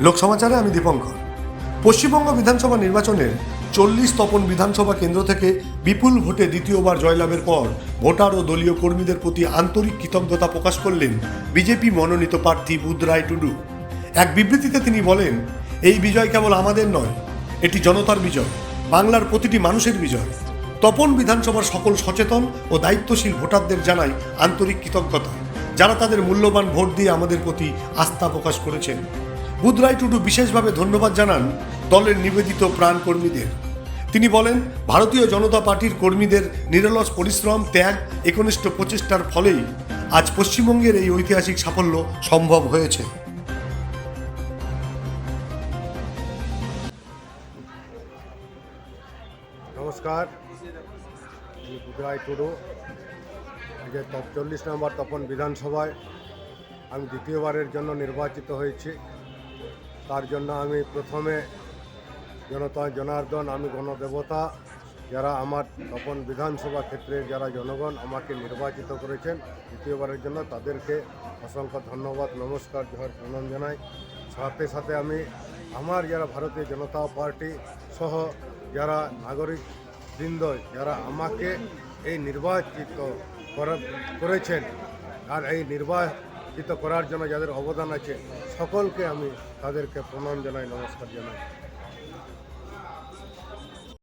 লোকসমাচারে আমি দীপঙ্কর। পশ্চিমবঙ্গ বিধানসভা নির্বাচনের 40 তপন বিধানসভা কেন্দ্র থেকে বিপুল ভোটে দ্বিতীয়বার জয়লাভের পর ভোটার ও দলীয় কর্মীদের প্রতি আন্তরিক কৃতজ্ঞতা প্রকাশ করলেন বিজেপি মনোনীত প্রার্থী বুধরাই টুডু। এক বিবৃতিতে তিনি বলেন, এই বিজয় কেবল আমাদের নয়, এটি জনতার বিজয়, বাংলার প্রতিটি মানুষের বিজয়। তপন বিধানসভার সকল সচেতন ও দায়িত্বশীল ভোটারদের জানাই আন্তরিক কৃতজ্ঞতা, যারা তাদের মূল্যবান ভোট দিয়ে আমাদের প্রতি আস্থা প্রকাশ করেছেন। বুধরাই টুডু বিশেষভাবে ধন্যবাদ জানান দলের নিবেদিত প্রাণ কর্মীদের। তিনি বলেন, ভারতীয় জনতা পার্টির কর্মীদের নিরলস পরিশ্রম, ত্যাগ, একনিষ্ঠ প্রচেষ্টার ফলেই আজ পশ্চিমবঙ্গের এই ঐতিহাসিক সাফল্য সম্ভব হয়েছে। নমস্কার, আমি বুধরাই টুডু। আজকে 40 নম্বর তপন বিধানসভায় আমি দ্বিতীয়বারের জন্য নির্বাচিত হয়েছি। তার জন্য আমি প্রথমে জনতা জনার্দন, আমি গণদেবতা, যারা আমার তপন বিধানসভা ক্ষেত্রে যারা জনগণ আমাকে নির্বাচিত করেছেন দ্বিতীয়বারের জন্য, তাদেরকে অসংখ্য ধন্যবাদ, নমস্কার, জোহার, প্রণাম জানাই। সাথে সাথে আমি আমার যারা ভারতীয় জনতা পার্টি সহ যারা নাগরিক বৃন্দ যারা আমাকে এই নির্বাচিত করেছেন আর এই নির্বাচিত করার জন্য যাদের অবদান আছে, সকলকে আমি তাদেরকে প্রণাম জানাই, নমস্কার জানাই।